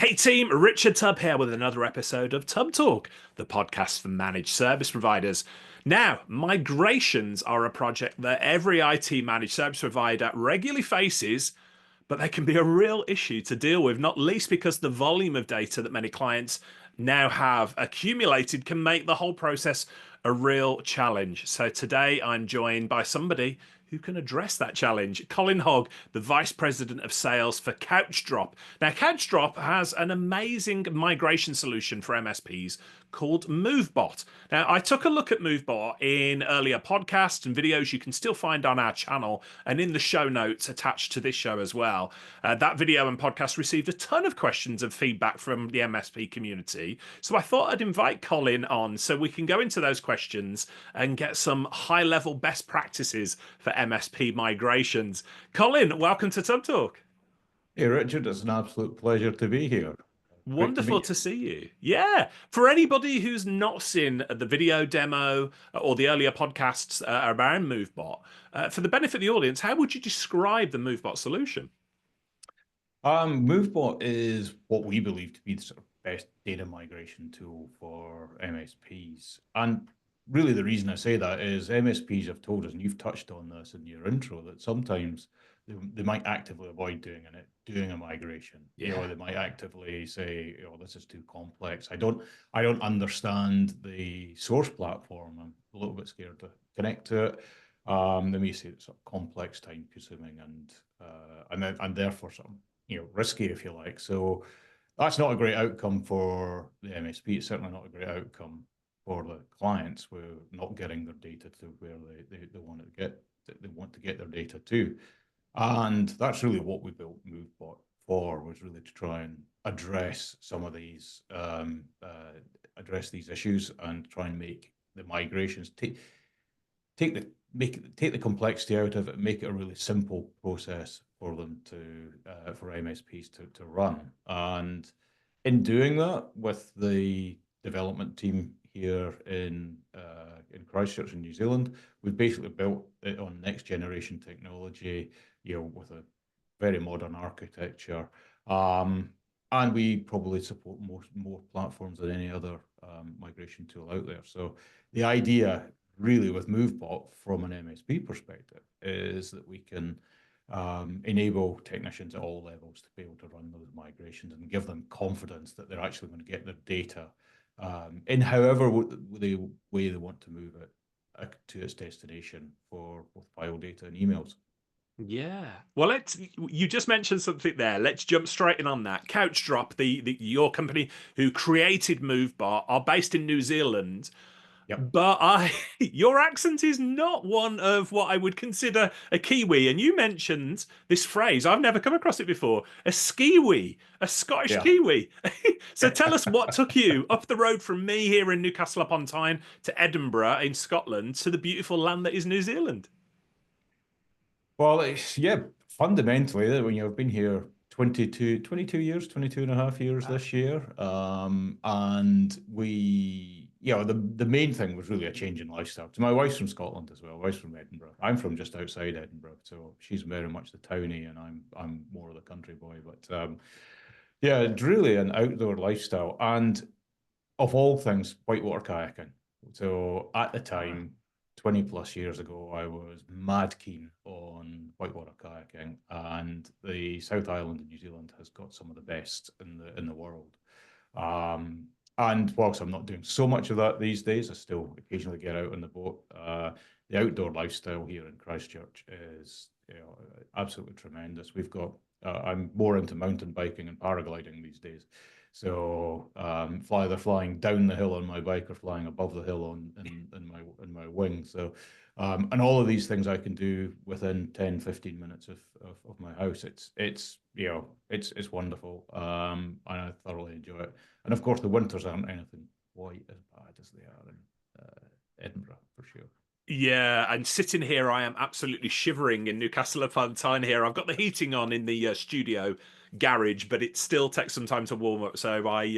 Hey team, Richard Tubb here with another episode of TubbTalk, the podcast for managed service providers. Now, migrations are a project that every IT managed service provider regularly faces, but they can be a real issue to deal with, not least because the volume of data that many clients now have accumulated can make the whole process a real challenge. So today I'm joined by somebody who can address that challenge. Colin Hogg, the Vice President of Sales for Couchdrop. Now, Couchdrop has an amazing migration solution for MSPs called Movebot. Now, I took a look at Movebot in earlier podcasts and videos you can still find on our channel and in the show notes attached to this show as well. That video and podcast received a ton of questions and feedback from the MSP community. So I thought I'd invite Colin on so we can go into those questions and get some high-level best practices for MSP migrations. Colin, welcome to TubbTalk. Hey Richard, it's an absolute pleasure to be here. Great to Wonderful meet to you. see you. Yeah. For anybody who's not seen the video demo or the earlier podcasts around Movebot, for the benefit of the audience, how would you describe the Movebot solution? Movebot is what we believe to be the sort of best data migration tool for MSPs. And really the reason I say that is MSPs have told us, and you've touched on this in your intro, that sometimes they might actively avoid doing a migration. Yeah. They might actively say, this is too complex. I don't understand the source platform. I'm a little bit scared to connect to it. They may say it's sort of complex, time consuming, and therefore sort of risky, if you like. So that's not a great outcome for the MSP. It's certainly not a great outcome for the clients. We're not getting their data to where they want to get their data to. And that's really what we built Movebot for, was really to try and address some of these issues and try and make the migrations take the complexity out of it, make it a really simple process for them for MSPs to run. And in doing that, with the development team here in Christchurch in New Zealand, we've basically built it on next generation technology, with a very modern architecture. And we probably support more platforms than any other migration tool out there. So the idea really with Movebot from an MSP perspective is that we can enable technicians at all levels to be able to run those migrations and give them confidence that they're actually going to get their data in however way they want to move it to its destination for both file data and emails. Yeah. Well, you just mentioned something there. Let's jump straight in on that. Couchdrop, your company who created Movebot, are based in New Zealand. Yep. But your accent is not one of what I would consider a Kiwi. And you mentioned this phrase. I've never come across it before. A skiwi, a Scottish Yeah. Kiwi. So tell us what took you up the road from me here in Newcastle upon Tyne to Edinburgh in Scotland to the beautiful land that is New Zealand. Well, fundamentally, when you've been here 22 years, 22 and a half years Wow. this year, and the main thing was really a change in lifestyle. So my wife's from Scotland as well. My wife's from Edinburgh. I'm from just outside Edinburgh, so she's very much the townie, and I'm more of the country boy. But yeah, it's really an outdoor lifestyle, and of all things, whitewater kayaking. So at the time, 20 plus years ago, I was mad keen on whitewater kayaking, and the South Island in New Zealand has got some of the best in the world. And whilst I'm not doing so much of that these days, I still occasionally get out on the boat. The outdoor lifestyle here in Christchurch is absolutely tremendous. We've got I'm more into mountain biking and paragliding these days. So either flying down the hill on my bike or flying above the hill in my wing. So and all of these things I can do within 10, 15 minutes of my house. It's wonderful. And I thoroughly enjoy it. And of course the winters aren't anything quite as bad as they are in Edinburgh for sure. Yeah, and sitting here, I am absolutely shivering in Newcastle upon Tyne here. I've got the heating on in the studio garage, but it still takes some time to warm up. So I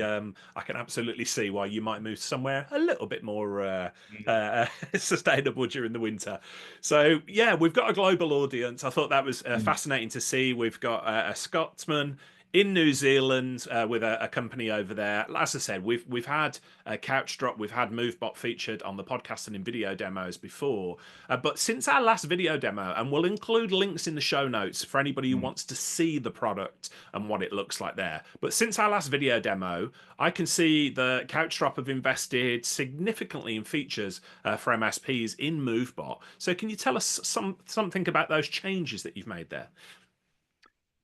can absolutely see why you might move somewhere a little bit more sustainable during the winter. So yeah, we've got a global audience. I thought that was Mm. fascinating to see. We've got a Scotsman in New Zealand with a company over there. As I said, we've had Couchdrop, we've had Movebot featured on the podcast and in video demos before. But since our last video demo, and we'll include links in the show notes for anybody who wants to see the product and what it looks like there. But since our last video demo, I can see the Couchdrop have invested significantly in features for MSPs in Movebot. So can you tell us something about those changes that you've made there?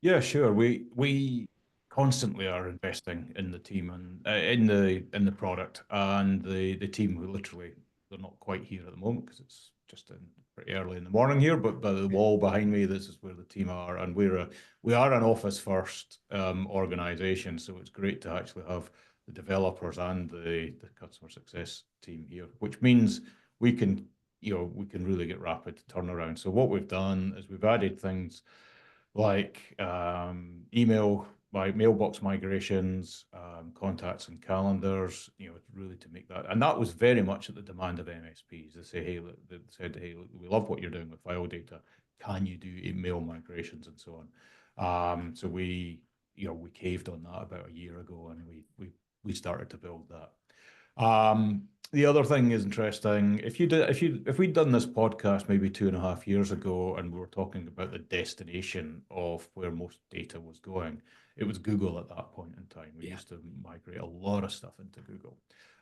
Yeah, sure. We constantly are investing in the team and in the product and the team. Who literally they're not quite here at the moment because it's just pretty early in the morning here. But by the wall behind me, this is where the team are, and we are an office first organization. So it's great to actually have the developers and the customer success team here, which means we can we can really get rapid turnaround. So what we've done is we've added things like mailbox migrations, contacts and calendars, really to make that. And that was very much at the demand of MSPs. They say, hey, they said, hey, we love what you're doing with file data. Can you do email migrations and so on? So we caved on that about a year ago, and we started to build that. The other thing is interesting. If we'd done this podcast maybe 2.5 years ago, and we were talking about the destination of where most data was going, it was Google at that point in time. We used to migrate a lot of stuff into Google,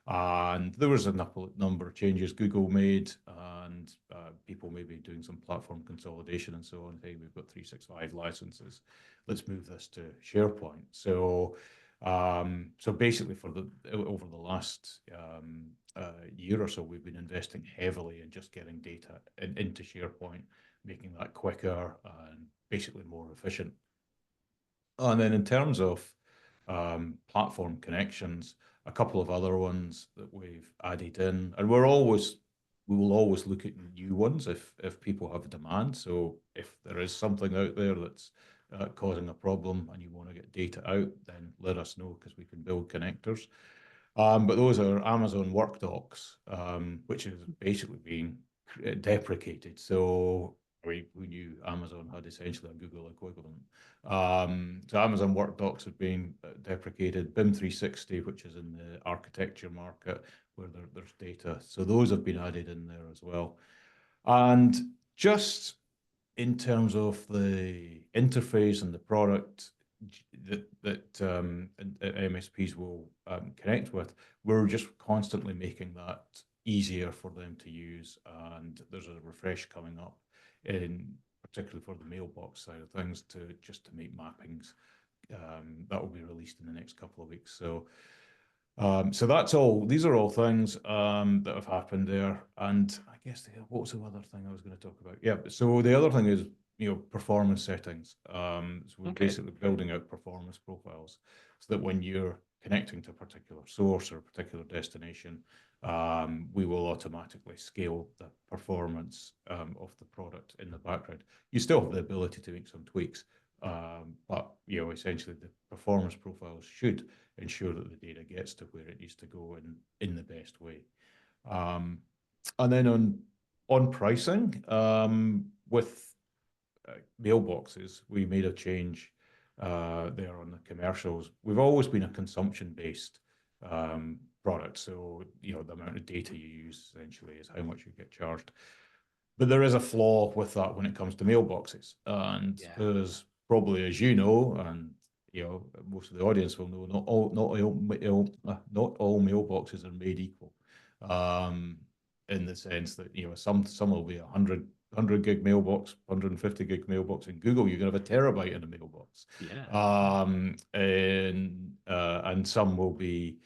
and there was a number of changes Google made, and people maybe doing some platform consolidation and so on. Hey, we've got 365 licenses. Let's move this to SharePoint. So basically over the last year or so, we've been investing heavily in just getting data into SharePoint, making that quicker and basically more efficient. And then in terms of platform connections, a couple of other ones that we've added in, and we will always look at new ones if people have demand. So if there is something out there that's causing a problem and you want to get data out, then let us know because we can build connectors. But those are Amazon Workdocs, which is basically being deprecated. So we knew Amazon had essentially a Google equivalent. So Amazon Workdocs have been deprecated. BIM 360, which is in the architecture market where there's data. So those have been added in there as well. And just in terms of the interface and the product that MSPs will connect with, we're just constantly making that easier for them to use. And there's a refresh coming up, particularly for the mailbox side of things, to make mappings. That will be released in the next couple of weeks. So that's all. These are all things that have happened there. And I guess what was the other thing I was going to talk about? Yeah. So the other thing is performance settings. So we're basically building out performance profiles so that when you're connecting to a particular source or a particular destination, we will automatically scale the performance of the product in the background. You still have the ability to make some tweaks, but essentially the performance profiles should ensure that the data gets to where it needs to go in the best way. And then on pricing, with mailboxes, we made a change there on the commercials. We've always been a consumption-based product, so the amount of data you use essentially is how much you get charged. But there is a flaw with that when it comes to mailboxes, and there's probably, as you know, and most of the audience will know, not all mailboxes are made equal. In the sense that some will be 100 gig mailbox, 150 gig mailbox. In Google, you're going to have a terabyte in a mailbox. And some will be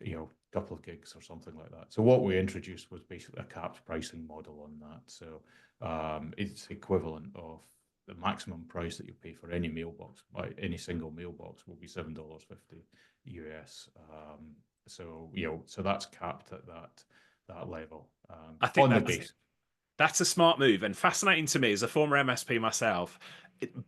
a couple of gigs or something like that. So what we introduced was basically a capped pricing model on that. So it's equivalent of the maximum price that you pay for any mailbox, by any single mailbox, will be $7.50 US. So that's capped at that level. I think that's a smart move and fascinating to me as a former MSP myself.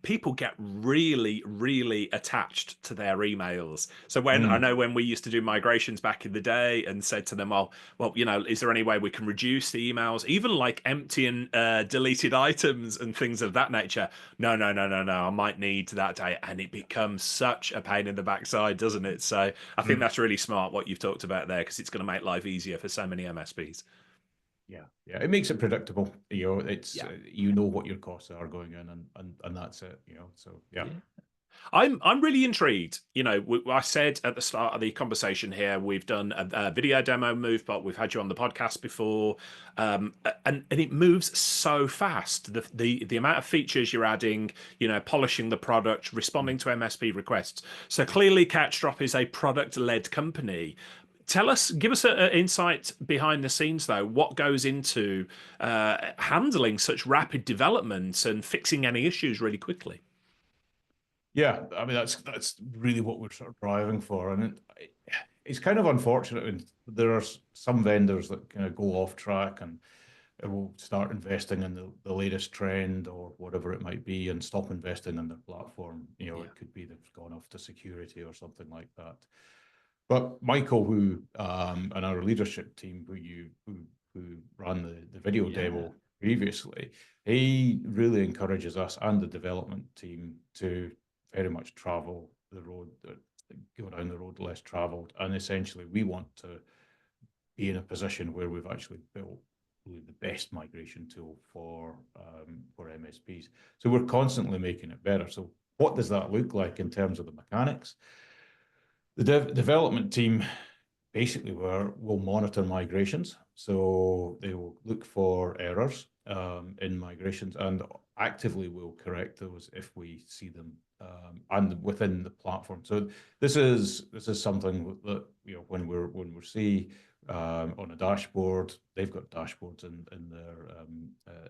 people get really, really attached to their emails. So when I know when we used to do migrations back in the day and said to them, well, is there any way we can reduce the emails, even like empty and deleted items and things of that nature? No, no, no, no, no. I might need that day, and it becomes such a pain in the backside, doesn't it? So I think that's really smart what you've talked about there, because it's going to make life easier for so many MSPs. Yeah, yeah, it makes it predictable. It's Yeah. what your costs are going in, and that's it. So yeah. I'm really intrigued. I said at the start of the conversation here, we've done a video demo Movebot. We've had you on the podcast before, and it moves so fast. The amount of features you're adding, polishing the product, responding to MSP requests. So clearly, Couchdrop is a product-led company. Give us an insight behind the scenes, though. What goes into handling such rapid development and fixing any issues really quickly? Yeah, I mean that's really what we're sort of driving for, and it's kind of unfortunate when there are some vendors that kind of go off track and will start investing in the latest trend or whatever it might be, and stop investing in their platform. It could be they've gone off to security or something like that. But Michael, who and our leadership team, who ran the video demo previously, he really encourages us and the development team to very much travel the road, go down the road less traveled. And essentially, we want to be in a position where we've actually built really the best migration tool for MSPs. So we're constantly making it better. So what does that look like in terms of the mechanics? The development team basically will monitor migrations. So they will look for errors in migrations and actively will correct those if we see them and within the platform. So this is something that when we see on a dashboard, they've got dashboards in their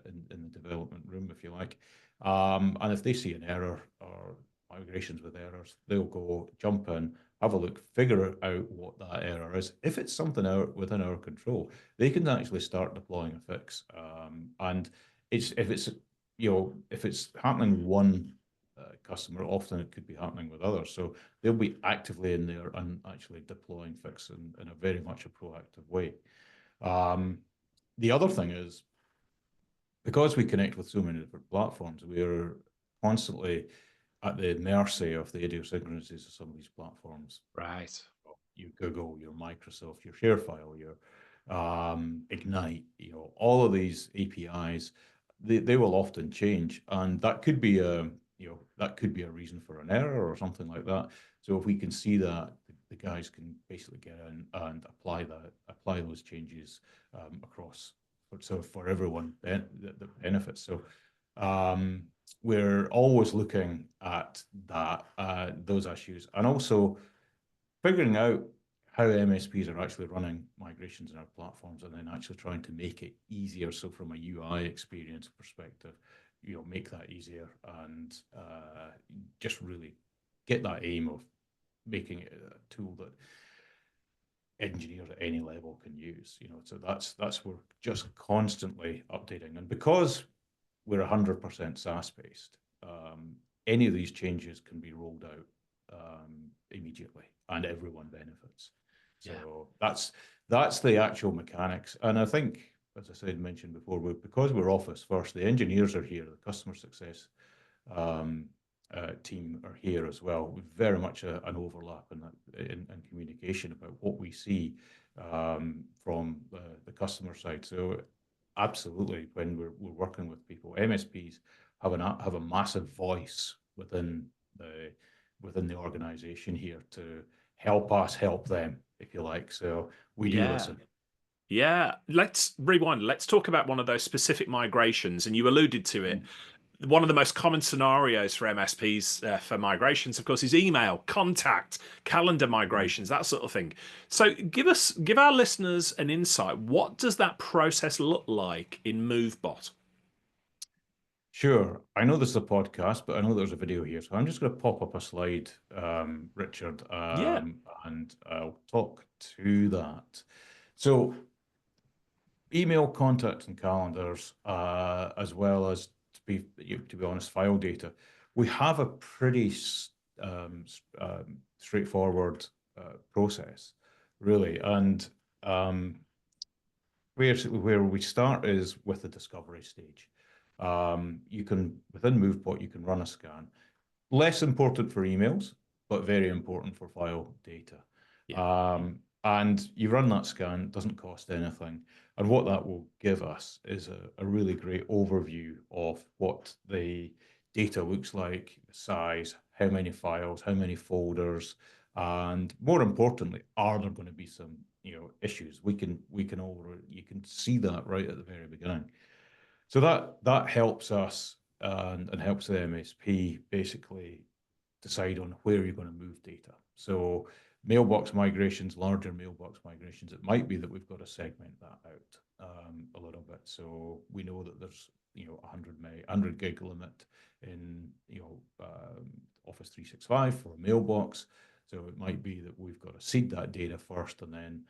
in the development room, if you like, and if they see an error or migrations with errors, they'll go jump in, have a look, figure out what that error is. If it's something within our control, they can actually start deploying a fix. And if it's happening one customer, often it could be happening with others. So they'll be actively in there and actually deploying fix in a very much a proactive way. The other thing is, because we connect with so many different platforms, we're constantly at the mercy of the idiosyncrasies of some of these platforms. Right. Your Google, your Microsoft, your ShareFile, your Ignite, all of these APIs, they will often change, and that could be a reason for an error or something like that. So if we can see that, the guys can basically get in and apply those changes across, so for everyone that benefits. So we're always looking at those issues, and also figuring out how MSPs are actually running migrations in our platforms, and then actually trying to make it easier. So from a UI experience perspective, make that easier, and just really get that aim of making it a tool that engineers at any level can use. So that's we're just constantly updating, and because we're 100% SaaS based, any of these changes can be rolled out immediately, and everyone benefits. So that's the actual mechanics. And I think, as I mentioned before, because we're Office first, the engineers are here, the customer success team are here as well. With very much an overlap in communication about what we see from the customer side. So absolutely, when we're working with people, MSPs have a massive voice within the organization here to help us help them, if you like. So we do listen. Yeah, let's rewind. Let's talk about one of those specific migrations, and you alluded to it. One of the most common scenarios for MSPs for migrations, of course, is email, contact, calendar migrations, that sort of thing. So give our listeners an insight. What does that process look like in Movebot? Sure. I know this is a podcast, but I know there's a video here. So I'm just going to pop up a slide, Richard, and I'll talk to that. So email, contacts, and calendars, as well as to be honest, file data. We have a pretty straightforward process, really, and basically where we start is with the discovery stage. You can, within Movebot, you can run a scan. Less important for emails, but very important for file data. And you run that scan, doesn't cost anything. And what that will give us is a really great overview of what the data looks like, the size, how many files, how many folders, and more importantly, are there going to be some issues? You can see that right at the very beginning. So that helps us and helps the MSP basically decide on where you're going to move data. So mailbox migrations, larger mailbox migrations, it might be that we've got to segment that out a little bit. So we know that there's 100 gig limit in Office 365 for a mailbox. So it might be that we've got to seed that data first, and then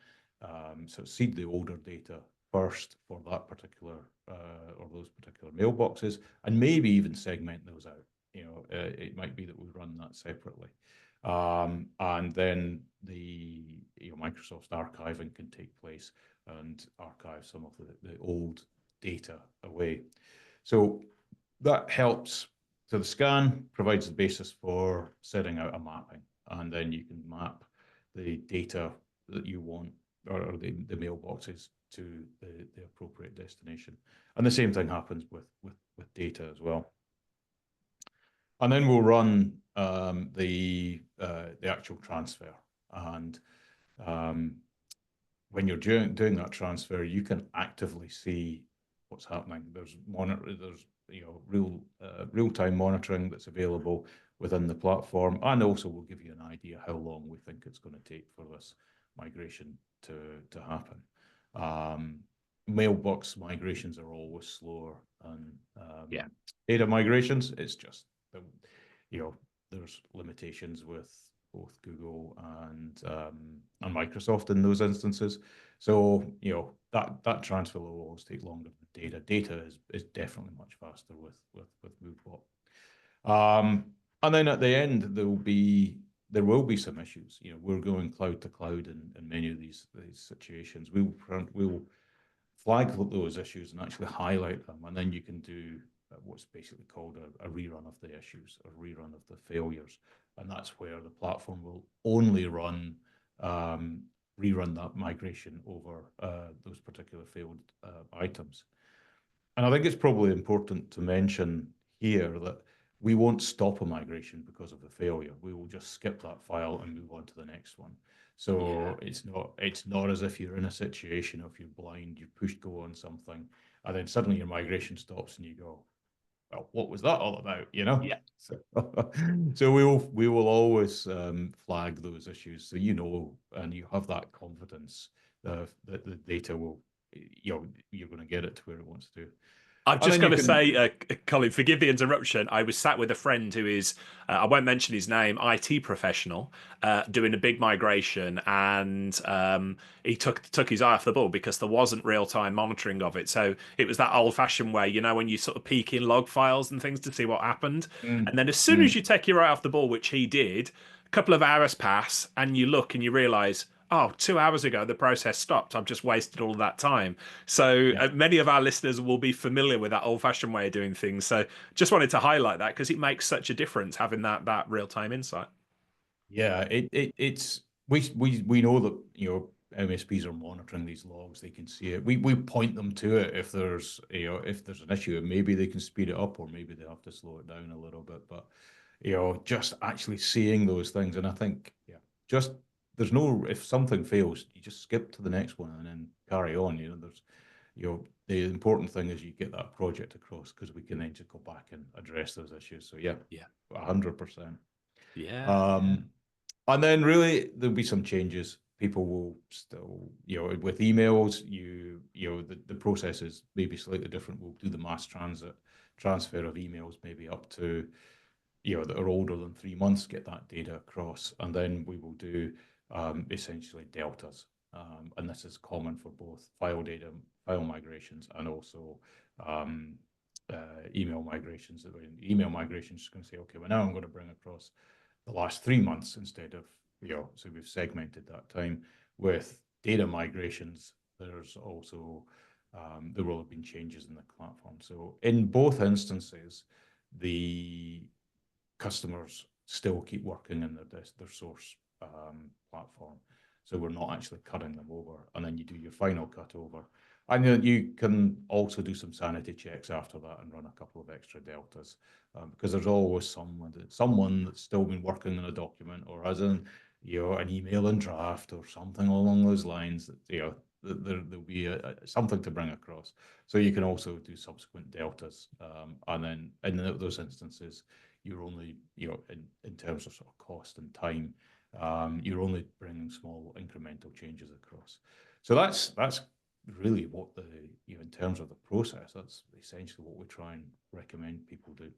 seed the older data first for that particular or those particular mailboxes, and maybe even segment those out. It might be that we run that separately. And then the Microsoft's archiving can take place and archive some of the old data away. So that helps. So the scan provides the basis for setting out a mapping, and then you can map the data that you want, or the mailboxes, to the appropriate destination. And the same thing happens with data as well. And then we'll run the actual transfer. And when you're doing that transfer, you can actively see what's happening. There's real-time monitoring that's available within the platform, and also will give you an idea how long we think it's going to take for this migration to happen. Mailbox migrations are always slower than data migrations. It's just there's limitations with both Google and Microsoft in those instances. So that transfer will always take longer than data. Data is definitely much faster with Movebot. And then at the end there will be some issues. We're going cloud to cloud in many of these situations. We'll flag those issues and actually highlight them, and then you can do what's basically called a rerun of the issues, or rerun of the failures. And that's where the platform will only rerun that migration over those particular failed items. And I think it's probably important to mention here that we won't stop a migration because of the failure. We will just skip that file and move on to the next one. So it's not as if you're in a situation, if you're blind, you push go on something, and then suddenly your migration stops and you go, well, what was that all about? Yeah. So we will always flag those issues, so and you have that confidence that the data will, you're going to get it to where it wants to. I've just got to say, Colin, forgive the interruption. I was sat with a friend who is, I won't mention his name, IT professional, doing a big migration, and he took his eye off the ball because there wasn't real-time monitoring of it. So it was that old-fashioned way, when you sort of peek in log files and things to see what happened. And then as soon as you take your eye off the ball, which he did, a couple of hours pass, and you look and you realise, oh, 2 hours ago, the process stopped. I've just wasted all that time. So many of our listeners will be familiar with that old-fashioned way of doing things. So just wanted to highlight that because it makes such a difference having that real-time insight. Yeah, it's we know that MSPs are monitoring these logs. They can see it. We point them to it if there's an issue. Maybe they can speed it up, or maybe they have to slow it down a little bit. But just actually seeing those things, and I think if something fails, you just skip to the next one and then carry on. The important thing is you get that project across, because we can then just go back and address those issues. So 100%. And then really there'll be some changes. People will still, with emails, the process is maybe slightly different. We'll do the mass transfer of emails, maybe up to that are older than 3 months, get that data across, and then we will do essentially deltas, and this is common for both file migrations and also email migrations. Email migrations is going to say, okay, well now I'm going to bring across the last 3 months instead of, so we've segmented that time. With data migrations, there's also, there will have been changes in the platform. So in both instances, the customers still keep working in their source platform. So we're not actually cutting them over. And then you do your final cut over. And then you can also do some sanity checks after that and run a couple of extra deltas, because there's always someone that's still been working on a document or has an email in draft or something along those lines that, there'll be something to bring across. So you can also do subsequent deltas. And then in those instances, you're only, in terms of sort of cost and time, you're only bringing small incremental changes across. So that's really what in terms of the process, that's essentially what we try and recommend people do.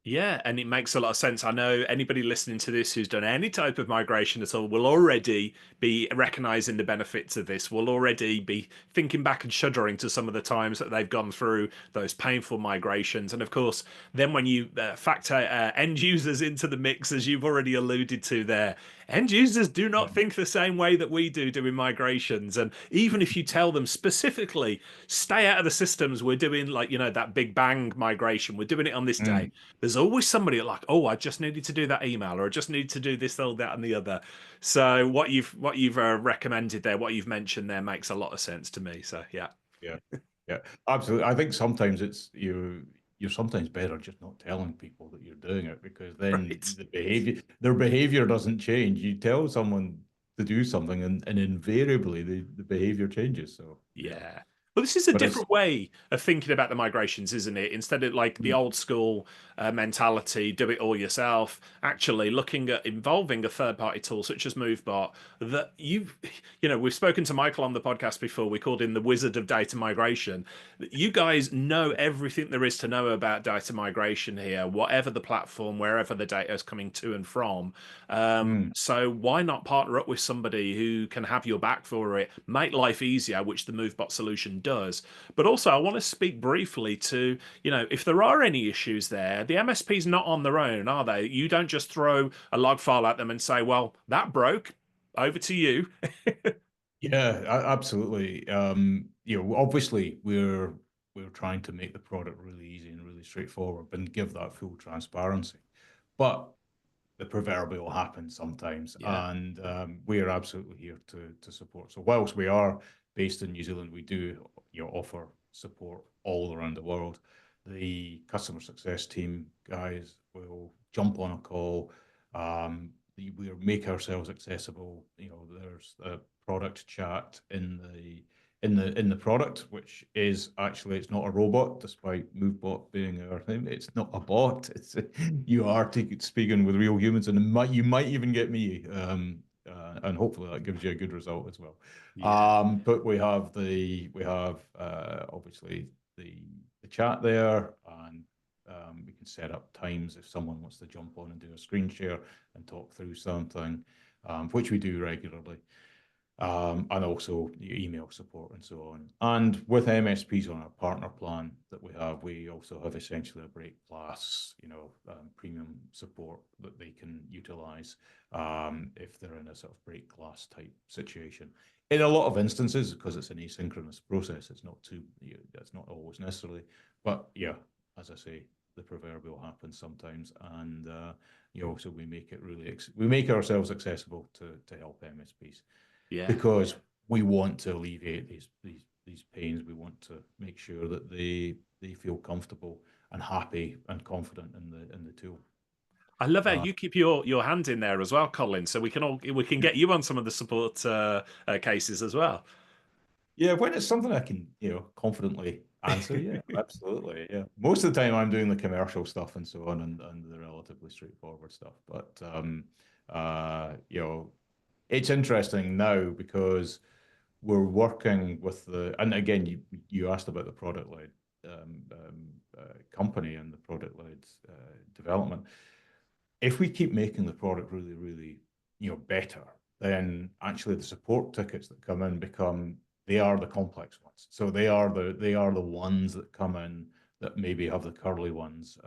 Yeah, and it makes a lot of sense. I know anybody listening to this who's done any type of migration at all will already be recognizing the benefits of this, will already be thinking back and shuddering to some of the times that they've gone through those painful migrations. And of course, then when you factor end users into the mix, as you've already alluded to there, end users do not think the same way that we do doing migrations. And even if you tell them specifically, stay out of the systems, we're doing like, that big bang migration, we're doing it on this day. There's always somebody like, oh, I just needed to do that email, or I just need to do this, that, and the other. So what you've recommended there, what you've mentioned there, makes a lot of sense to me. So yeah, yeah, absolutely. I think sometimes you're sometimes better just not telling people that you're doing it, because then right. their behavior doesn't change. You tell someone to do something, and invariably the behavior changes. So Yeah. Well, this is a but it's different way of thinking about the migrations, isn't it? Instead of like the old school mentality, do it all yourself, actually looking at involving a third party tool such as Movebot that we've spoken to Michael on the podcast before. We called him the wizard of data migration. You guys know everything there is to know about data migration here, whatever the platform, wherever the data is coming to and from. So why not partner up with somebody who can have your back for it, make life easier, which the Movebot solution does. But also, I want to speak briefly to, if there are any issues there, the MSP's not on their own, are they? You don't just throw a log file at them and say, well, that broke, over to you. Yeah, absolutely. Obviously we're trying to make the product really easy and really straightforward and give that full transparency. But the proverbial happens sometimes, Yeah. and we are absolutely here to support. So whilst we are based in New Zealand, we do offer support all around the world. The customer success team guys will jump on a call. We make ourselves accessible. There's a product chat in the product, which is actually, it's not a robot, despite Movebot being our thing. It's not a bot. You are speaking with real humans, and you might even get me. And hopefully that gives you a good result as well. Yeah. But we have obviously the chat there, and we can set up times if someone wants to jump on and do a screen share and talk through something, which we do regularly. And also email support and so on. And with MSPs on our partner plan that we also have essentially a break class, premium support that they can utilize if they're in a sort of break class type situation. In a lot of instances, because it's an asynchronous process, it's not always necessarily. But yeah, as I say, the proverbial happens sometimes, and so we make ourselves accessible to help MSPs. Yeah. Because we want to alleviate these pains. We want to make sure that they feel comfortable and happy and confident in the tool. I love how you keep your hand in there as well, Colin. So we can get you on some of the support cases as well. Yeah, when it's something I can confidently answer, yeah, absolutely, yeah. Most of the time I'm doing the commercial stuff and so on, and the relatively straightforward stuff. But it's interesting now because we're working with and again, you asked about the product-led company and the product-led development. If we keep making the product really, really, better, then actually the support tickets that come in they are the complex ones. So they are the ones that come in that maybe have the curly ones,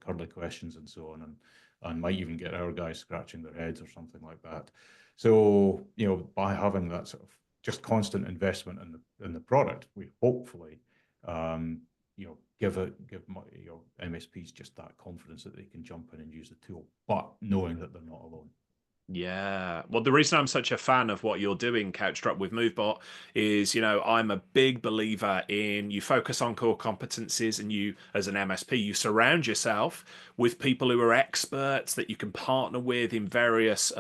curly questions and so on, and might even get our guys scratching their heads or something like that. So, by having that sort of just constant investment in the product, we hopefully, give MSPs just that confidence that they can jump in and use the tool, but knowing that they're not alone. Yeah. Well, the reason I'm such a fan of what you're doing, Couchdrop, with Movebot is, I'm a big believer in you focus on core competencies and you, as an MSP, you surround yourself with people who are experts that you can partner with in various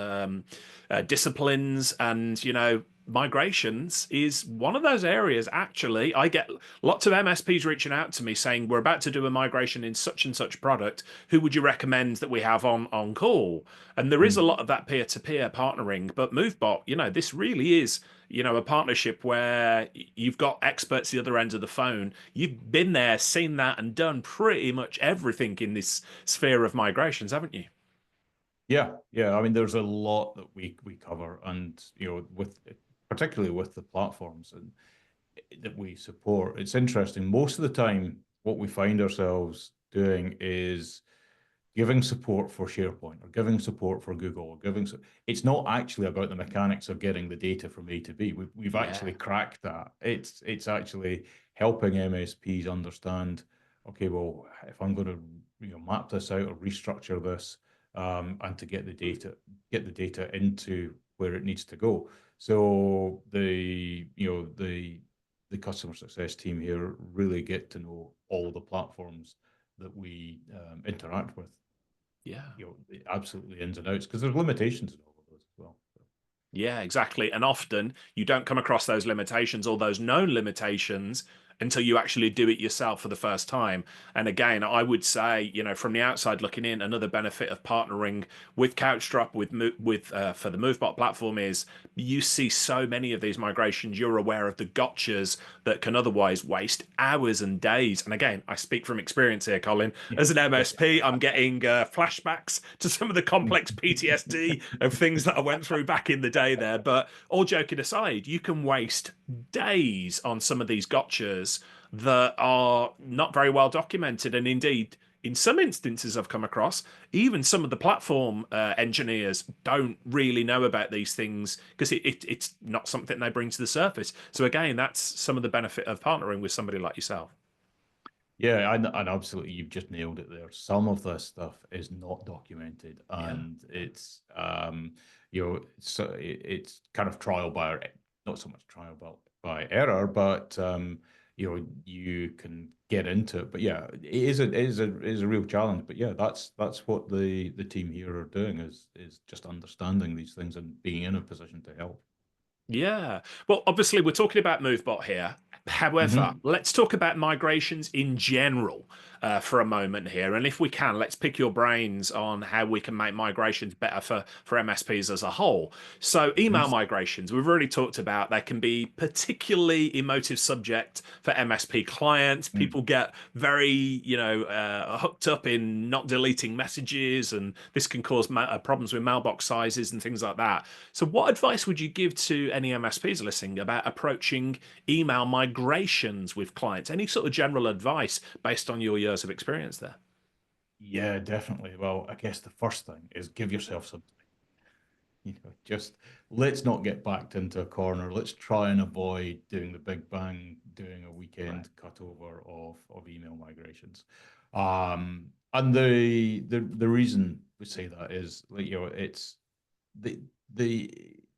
disciplines. And, migrations is one of those areas. Actually, I get lots of MSPs reaching out to me saying, we're about to do a migration in such and such product. Who would you recommend that we have on call? And there is a lot of that peer-to-peer partnering, but Movebot, this really is, a partnership where you've got experts the other end of the phone. You've been there, seen that, and done pretty much everything in this sphere of migrations, haven't you? Yeah. I mean, there's a lot that we cover, and particularly with the platforms and that we support. It's interesting. Most of the time, what we find ourselves doing is giving support for SharePoint or giving support for Google, or it's not actually about the mechanics of getting the data from A to B. We've actually Yeah. cracked that. It's actually helping MSPs understand, okay, well, if I'm going to map this out or restructure this, and to get the data into where it needs to go. So the customer success team here really get to know all the platforms that we interact with, Yeah. absolutely ins and outs, because there's limitations in all of those as well. Yeah, exactly. And often you don't come across those limitations or those known limitations until you actually do it yourself for the first time. And again, I would say, from the outside looking in, another benefit of partnering with Couchdrop for the Movebot platform is you see so many of these migrations. You're aware of the gotchas that can otherwise waste hours and days. And again, I speak from experience here, Colin. Yeah, As an yeah. MSP, I'm getting flashbacks to some of the complex PTSD of things that I went through back in the day there. But all joking aside, you can waste days on some of these gotchas that are not very well documented. And indeed, in some instances I've come across, even some of the platform engineers don't really know about these things because it's not something they bring to the surface. So again, that's some of the benefit of partnering with somebody like yourself. Yeah, and absolutely, you've just nailed it there. Some of this stuff is not documented, Yeah. and it's kind of trial by, not so much trial by error, but you can get into it. But yeah, it is a real challenge. But yeah, that's what the team here are doing, is just understanding these things and being in a position to help. Yeah. Well, obviously, we're talking about Movebot here. However, Hmm. let's talk about migrations in general for a moment here. And if we can, let's pick your brains on how we can make migrations better for MSPs as a whole. So, email migrations, we've already talked about, they can be particularly emotive subject for MSP clients. Hmm. People get very, hooked up in not deleting messages, and this can cause problems with mailbox sizes and things like that. So, what advice would you give to any MSPs listening about approaching email migrations with clients? Any sort of general advice based on your years of experience there? Yeah, definitely. Well, I guess the first thing is give yourself some, just let's not get backed into a corner. Let's try and avoid doing the big bang, doing a Right. weekend cutover of email migrations. And the reason we say that is, like, it's the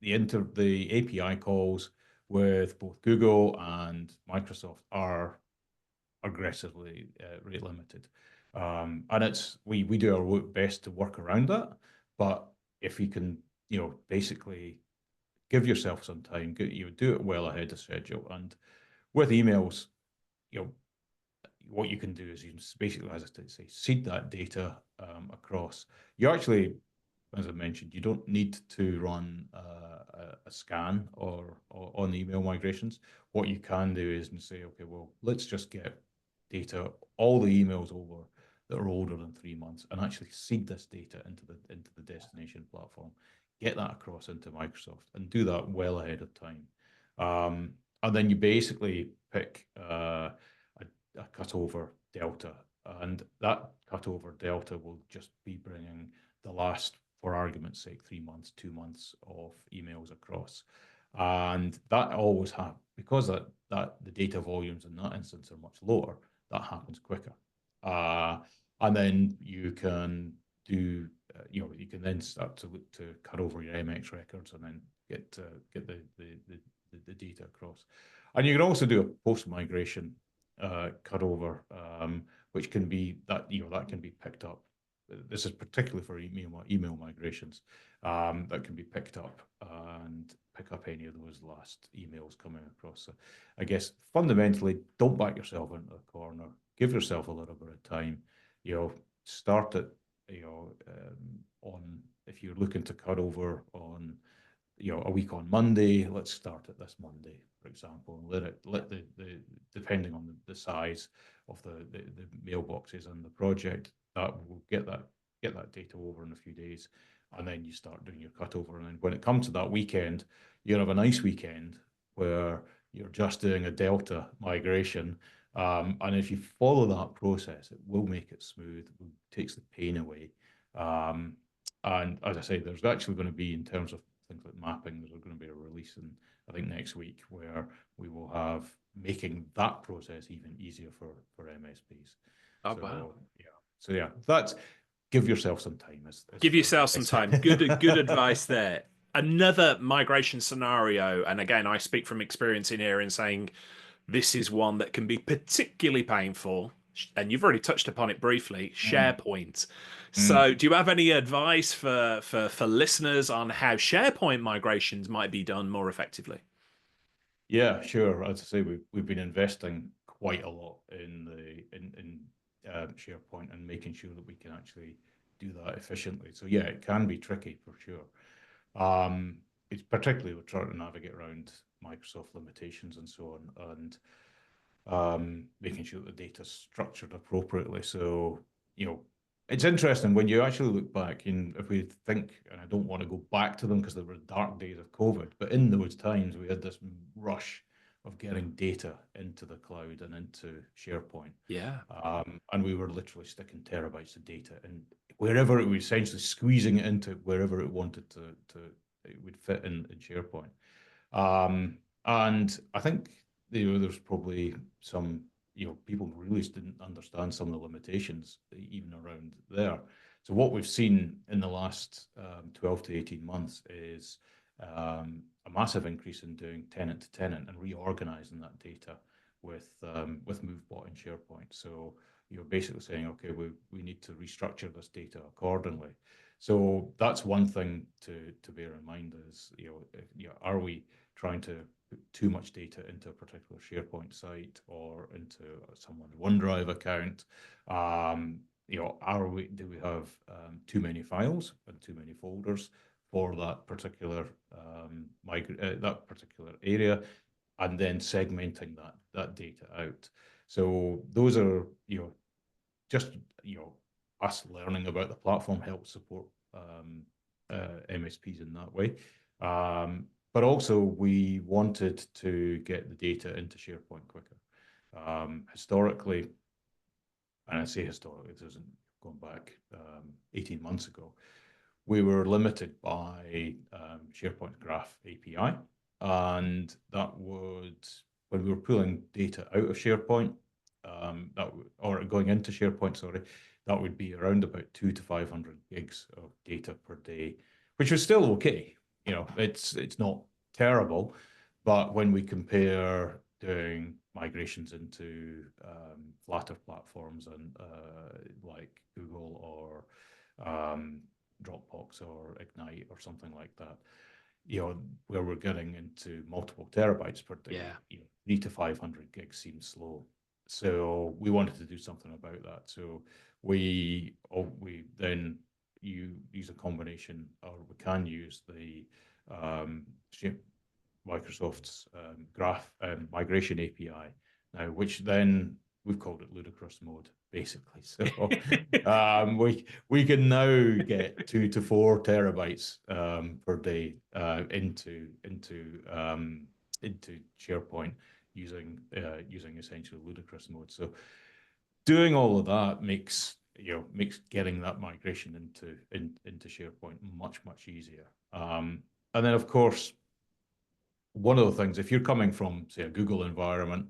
the API calls with both Google and Microsoft are aggressively rate limited. And we do our best to work around that. But if you can, basically give yourself some time, do it well ahead of schedule. And with emails, you know, what you can do is you can basically, as I say, seed that data across. You actually, as I mentioned, you don't need to run a scan or on email migrations. What you can do is say, okay, well, let's just get data, all the emails over that are older than 3 months, and actually seed this data into the destination platform. Get that across into Microsoft, and do that well ahead of time. And then you basically pick a cutover delta, and that cutover delta will just be bringing the last, for argument's sake, 3 months, 2 months of emails across. And that always happens because that the data volumes in that instance are much lower. That happens quicker, and then you can do you can then start to look to cut over your MX records and then get the data across. And you can also do a post migration cutover, which can be that that can be picked up. This is particularly for email migrations, that can be picked up and pick up any of those last emails coming across. So I guess fundamentally, don't back yourself into the corner. Give yourself a little bit of time. Start it. On if you're looking to cut over on a week on Monday, let's start it this Monday, for example, and let the depending on the size of the mailboxes and the project, that will get that data over in a few days, and then you start doing your cutover. And then when it comes to that weekend, you'll have a nice weekend where you're just doing a delta migration. And if you follow that process, it will make it smooth, it takes the pain away. And as I say, there's actually going to be, in terms of things like mapping, there's going to be a release in, I think, next week, where we will have making that process even easier for MSPs. Oh, wow. Yeah, that's, give yourself some time. Give yourself some time. Good advice there. Another migration scenario, and again, I speak from experience in here in saying this is one that can be particularly painful, and you've already touched upon it briefly, SharePoint. So do you have any advice for listeners on how SharePoint migrations might be done more effectively? Yeah, sure. As I say, we've been investing quite a lot in SharePoint and making sure that we can actually do that efficiently. So yeah, it can be tricky for sure. It's particularly we're trying to navigate around Microsoft limitations and so on, and making sure that the data's structured appropriately. So it's interesting when you actually look back, and if we think, and I don't want to go back to them because they were dark days of COVID, but in those times we had this rush of getting data into the cloud and into SharePoint. Yeah. And we were literally sticking terabytes of data and wherever it was, essentially squeezing it into wherever it wanted to it would fit in SharePoint. And I think there's probably some people really didn't understand some of the limitations even around there. So what we've seen in the last 12 to 18 months is a massive increase in doing tenant to tenant and reorganizing that data with Movebot and SharePoint. So you're basically saying, okay, we need to restructure this data accordingly. So that's one thing to bear in mind is, are we trying to put too much data into a particular SharePoint site or into someone's OneDrive account? Do we have too many files and too many folders for that particular area, and then segmenting that data out? So those are just us learning about the platform helps support MSPs in that way. But also we wanted to get the data into SharePoint quicker. Historically, and I say historically, it isn't going back 18 months ago, we were limited by SharePoint Graph API. And that would, when we were pulling data out of SharePoint, or going into SharePoint, sorry, that would be around about 200 to 500 gigs of data per day, which was still okay. It's not terrible, but when we compare doing migrations into flatter platforms and like Google or Dropbox or Ignite or something like that, where we're getting into multiple terabytes per day, 300 to 500 gigs seems slow. So we wanted to do something about that. So we then use a combination, or we can use the Microsoft's Graph migration API now, which then we've called it ludicrous mode, basically. So we can now get 2 to 4 terabytes per day into SharePoint using essentially ludicrous mode. So doing all of that makes getting that migration into SharePoint much easier. And then of course, one of the things, if you're coming from say a Google environment,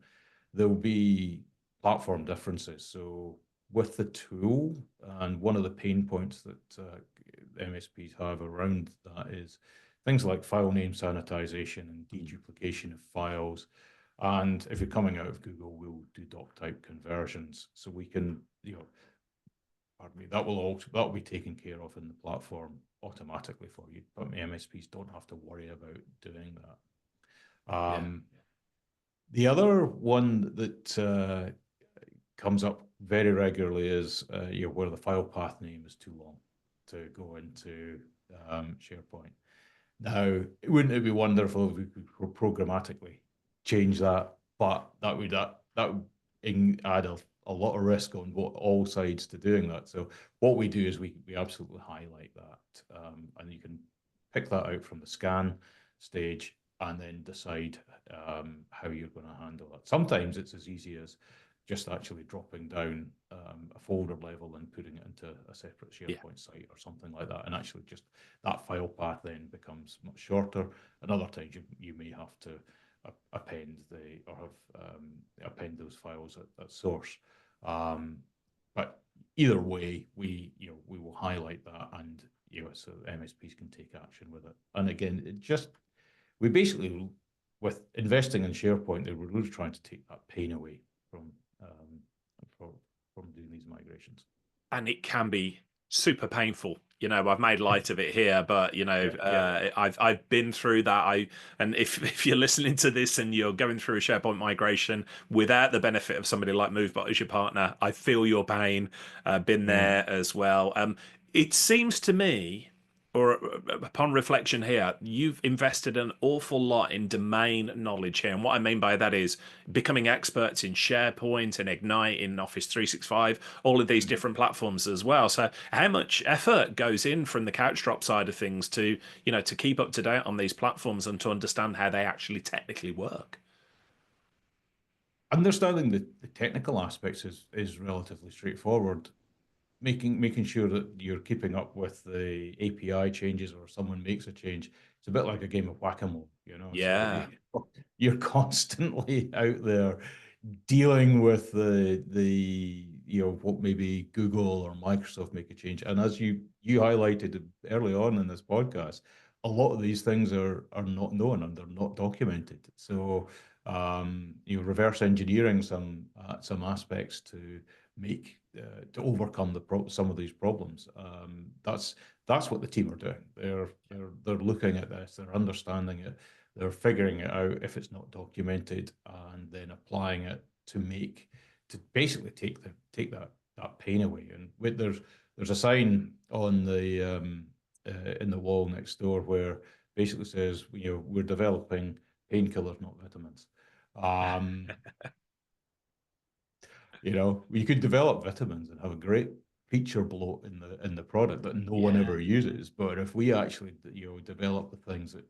there'll be platform differences. So with the tool, and one of the pain points that MSPs have around that is things like file name sanitization and deduplication of files. And if you're coming out of Google, we'll do doc type conversions. So we can, pardon me, that will be taken care of in the platform automatically for you. But MSPs don't have to worry about doing that. The other one that comes up very regularly is where the file path name is too long to go into SharePoint. Now, wouldn't it be wonderful if we could programmatically change that? But that would add a lot of risk on all sides to doing that. So what we do is we absolutely highlight that, and you can pick that out from the scan stage and then decide how you're going to handle it. Sometimes it's as easy as just actually dropping down a folder level and putting it into a separate SharePoint site or something like that. And actually just that file path then becomes much shorter. And other times you may have to append those files at source. But either way, we will highlight that, and so MSPs can take action with it. And again, we basically, with investing in SharePoint, we're really trying to take that pain away from doing these migrations. And it can be super painful. I've made light of it here, but I've been through that. And if you're listening to this and you're going through a SharePoint migration without the benefit of somebody like Movebot as your partner, I feel your pain. Been there as well. It seems to me, or upon reflection here, you've invested an awful lot in domain knowledge here. And what I mean by that is becoming experts in SharePoint and Ignite in Office 365, all of these different platforms as well. So how much effort goes in from the Couchdrop side of things to keep up to date on these platforms and to understand how they actually technically work? Understanding the technical aspects is relatively straightforward. Making sure that you're keeping up with the API changes, or someone makes a change. It's a bit like a game of whack-a-mole, Yeah. So you're constantly out there dealing with the what maybe Google or Microsoft make a change. And as you highlighted early on in this podcast, a lot of these things are not known and they're not documented. So reverse engineering some aspects to overcome some of these problems. That's what the team are doing. They're looking at this, they're understanding it, they're figuring it out if it's not documented, and then applying it to basically take that pain away. And there's a sign on the in the wall next door where basically says, we're developing painkillers, not vitamins. You could develop vitamins and have a great feature bloat in the product that no one ever uses. But if we actually develop the things that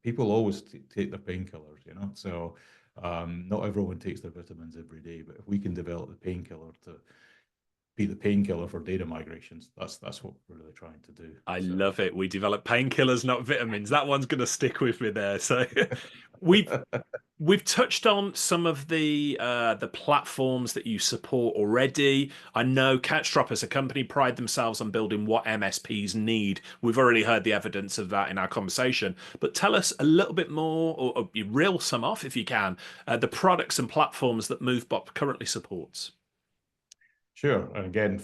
people always take their painkillers, so not everyone takes their vitamins every day. But if we can develop the painkiller to be the painkiller for data migrations, that's what we're really trying to do. I love it. We develop painkillers, not vitamins. That one's going to stick with me there. So we've touched on some of the platforms that you support already. I know Couchdrop as a company pride themselves on building what MSPs need. We've already heard the evidence of that in our conversation. But tell us a little bit more, or you reel some off if you can, the products and platforms that Movebot currently supports. Sure. And again,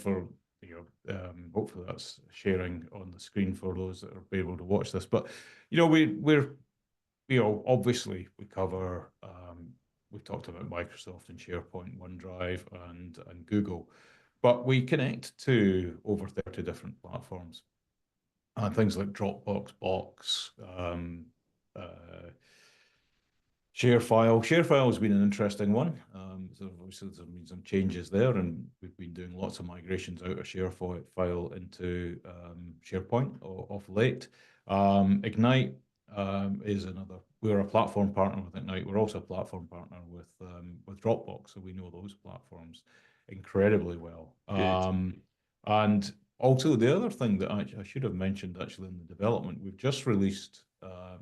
hopefully that's sharing on the screen for those that are able to watch this. But we're obviously we cover. We've talked about Microsoft and SharePoint, OneDrive, and Google, but we connect to over 30 different platforms, and things like Dropbox, Box, ShareFile has been an interesting one. So obviously there's been some changes there, and we've been doing lots of migrations out of ShareFile into SharePoint of late. Ignite is another. We're a platform partner with Ignite. We're also a platform partner with Dropbox, so we know those platforms incredibly well. Good. And also the other thing that I should have mentioned actually in the development, we've just released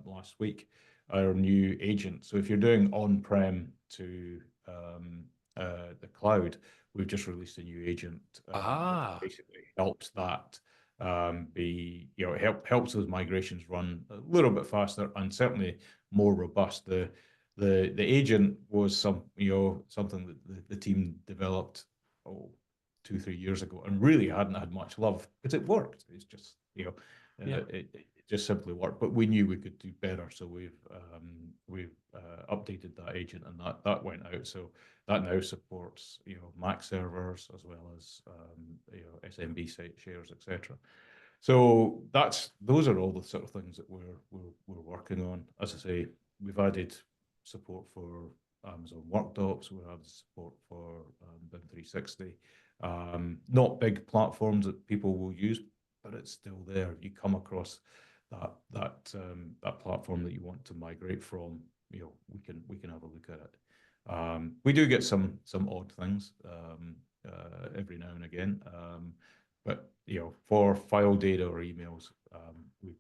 last week our new agent. So if you're doing on-prem to the cloud, we've just released a new agent, which Ah, basically helps that be, it helps those migrations run a little bit faster and certainly more robust. The agent was something that the team developed 2-3 years ago and really hadn't had much love because it worked. It's just yeah. it just simply worked. But we knew we could do better, so we've updated that agent and that went out. So that now supports Mac servers as well as SMB site shares, etc. So those are all the sort of things that we're working on. As I say, we've added support for Amazon Workdocs. We have support for BIM 360. Not big platforms that people will use, but it's still there. If you come across that platform that you want to migrate from, we can have a look at it. We do get some odd things every now and again. But for file data or emails, we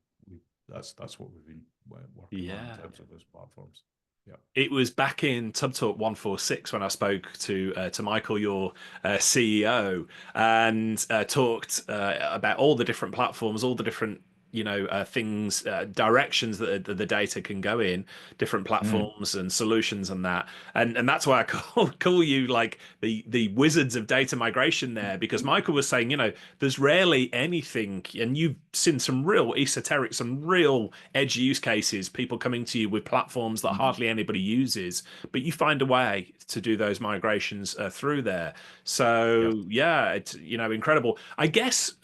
that's what we've been working on in Yeah. terms of those platforms. Yeah. It was back in TubbTalk 146 when I spoke to Michael, your CEO, and talked about all the different platforms, all the different things, directions that the data can go in, different Mm. platforms and solutions and that, and that's why I call you like the wizards of data migration there, because Michael was saying there's rarely anything, and you've seen some real esoteric, some real edge use cases, people coming to you with platforms that Mm. hardly anybody uses, but you find a way to do those migrations through there. Yes. So yeah, it's incredible. I guess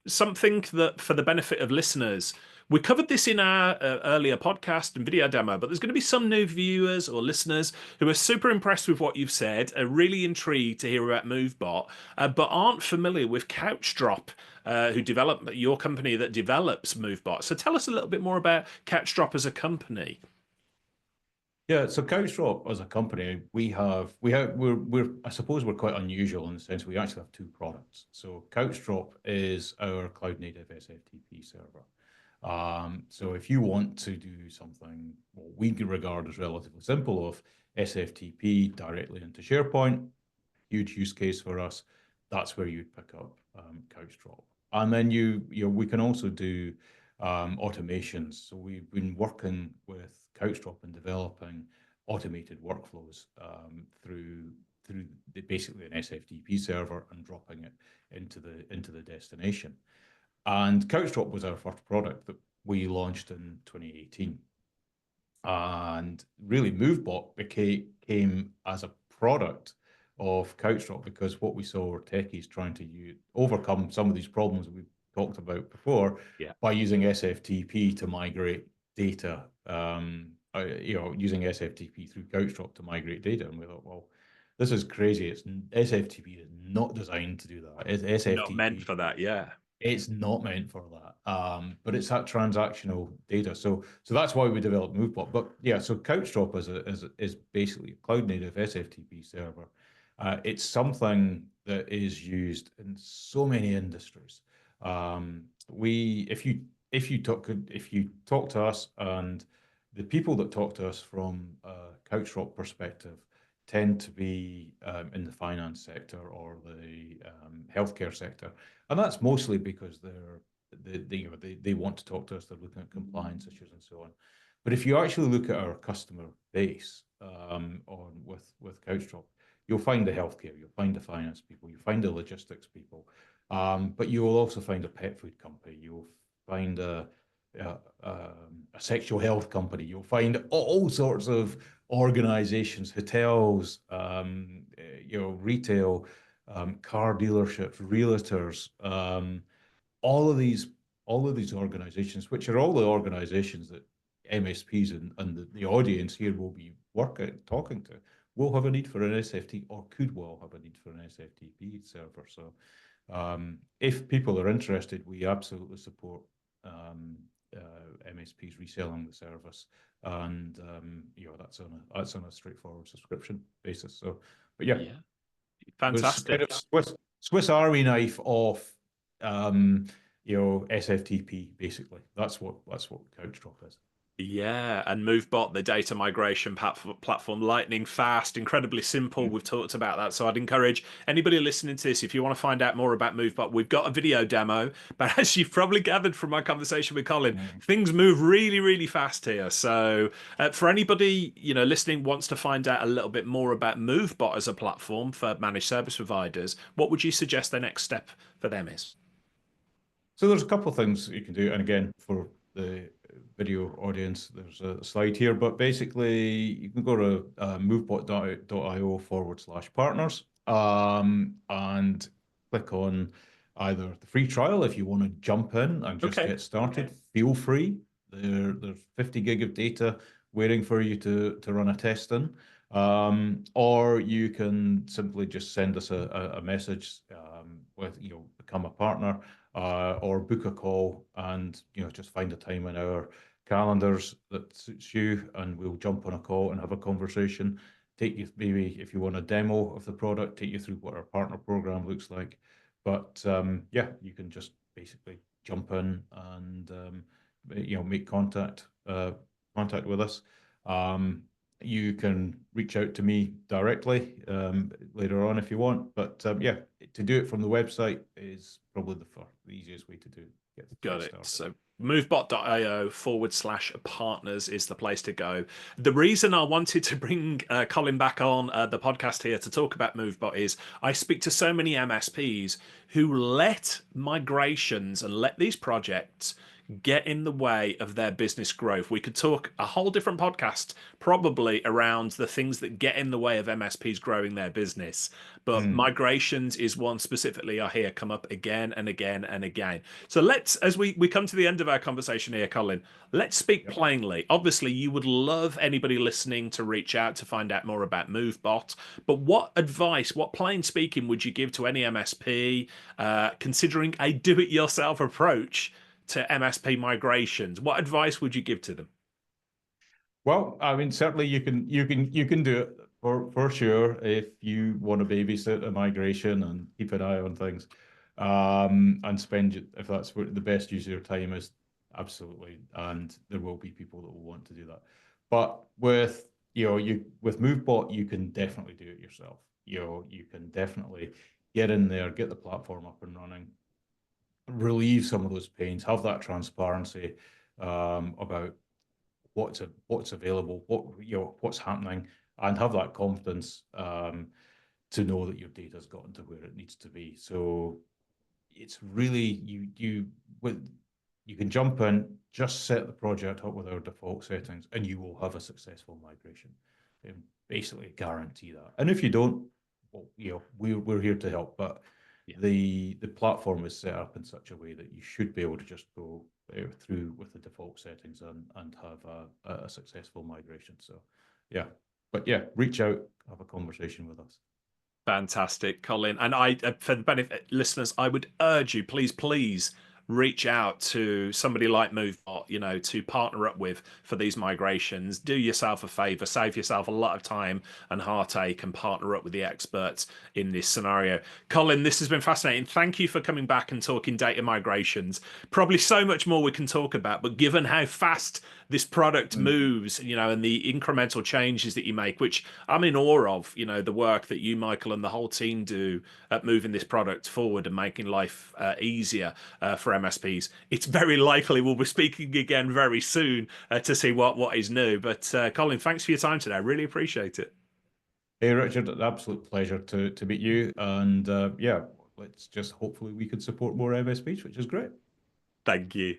something that for the benefit of listeners, we covered this in our earlier podcast and video demo, but there's going to be some new viewers or listeners who are super impressed with what you've said, are really intrigued to hear about Movebot, but aren't familiar with Couchdrop, who develop your company that develops Movebot. So tell us a little bit more about Couchdrop as a company. Yeah, so Couchdrop as a company, we're I suppose we're quite unusual in the sense we actually have two products. So Couchdrop is our cloud native SFTP server. So if you want to do something what we can regard as relatively simple of SFTP directly into SharePoint, huge use case for us, that's where you'd pick up Couchdrop. And then we can also do automations. So we've been working with Couchdrop and developing automated workflows through basically an SFTP server and dropping it into the destination. And Couchdrop was our first product that we launched in 2018. And really, Movebot came as a product of Couchdrop because what we saw were techies trying to overcome some of these problems that we've talked about before Yeah. by using SFTP to migrate data. Using SFTP through Couchdrop to migrate data, and we thought, well, this is crazy. SFTP is not designed to do that. It's Not meant SFTP for that, yeah. it's not meant for that, but it's that transactional data. So that's why we developed Movebot. But yeah, so Couchdrop is basically a cloud native SFTP server. It's something that is used in so many industries. We if you talk to us, and the people that talk to us from a Couchdrop perspective tend to be in the finance sector or the healthcare sector. And that's mostly because they want to talk to us. They're looking at compliance issues and so on. But if you actually look at our customer base with Couchdrop, you'll find the healthcare, you'll find the finance people, you'll find the logistics people, but you will also find a pet food company. You'll find a sexual health company. You'll find all sorts of organizations, hotels, retail, car dealerships, realtors, all of these organizations, which are all the organizations that MSPs and the audience here will be talking to, will have a need for an SFT or could well have a need for an SFTP server. So if people are interested, we absolutely support MSPs reselling the service, and that's on a straightforward subscription basis. So, but yeah. Yeah. It's kind Fantastic. of Swiss Army knife of SFTP basically. That's what Couchdrop is. Yeah, and Movebot, the data migration platform, lightning fast, incredibly simple. We've talked about that. So I'd encourage anybody listening to this, if you want to find out more about Movebot, we've got a video demo. But as you've probably gathered from my conversation with Colin, Mm. things move really, really fast here. So for anybody, listening wants to find out a little bit more about Movebot as a platform for managed service providers, what would you suggest the next step for them is? So there's a couple of things you can do, and again, for the video audience, there's a slide here, but basically you can go to movebot.io/partners and click on either the free trial if you want to jump in and just Okay. get started. Feel free. There's 50 gig of data waiting for you to run a test in. Or you can simply just send us a message with, become a partner, or book a call and just find a time in our calendars that suits you, and we'll jump on a call and have a conversation. Take you, maybe if you want a demo of the product, take you through what our partner program looks like. But yeah, you can just basically jump in and make contact with us. You can reach out to me directly later on if you want. But yeah, to do it from the website is probably the easiest way to Got get it. started. So movebot.io/partners is the place to go. The reason I wanted to bring Colin back on the podcast here to talk about Movebot is I speak to so many MSPs who let migrations and let these projects get in the way of their business growth. We could talk a whole different podcast probably around the things that get in the way of MSPs growing their business. But Mm. migrations is one specifically I hear come up again and again and again. So let's, as we come to the end of our conversation here, Colin, let's speak Yep. plainly. Obviously, you would love anybody listening to reach out to find out more about Movebot. But what advice, what plain speaking would you give to any MSP considering a do-it-yourself approach to MSP migrations? What advice would you give to them? Well, I mean, certainly you can do it for sure if you want to babysit a migration and keep an eye on things, and spend if that's what the best use of your time is, absolutely. And there will be people that will want to do that. But with Movebot, you can definitely do it yourself. You can definitely get in there, get the platform up and running, relieve some of those pains, have that transparency about what's available, what's happening, and have that confidence to know that your data's gotten to where it needs to be. So it's really you can jump in, just set the project up with our default settings, and you will have a successful migration. Basically guarantee that. And if you don't, well, we're here to help. But Yeah. the platform is set up in such a way that you should be able to just go through with the default settings and have a successful migration. So yeah, but yeah, reach out, have a conversation with us. Fantastic, Colin. And for the benefit listeners, I would urge you, please reach out to somebody like Movebot, to partner up with for these migrations. Do yourself a favor, save yourself a lot of time and heartache, and partner up with the experts in this scenario. Colin, this has been fascinating. Thank you for coming back and talking data migrations. Probably so much more we can talk about, but given how fast this product moves, and the incremental changes that you make, which I'm in awe of, the work that you, Michael, and the whole team do at moving this product forward and making life easier for MSPs. It's very likely we'll be speaking again very soon to see what is new. But Colin, thanks for your time today. I really appreciate it. Hey, Richard, an absolute pleasure to meet you. And yeah, let's just hopefully we can support more MSPs, which is great. Thank you.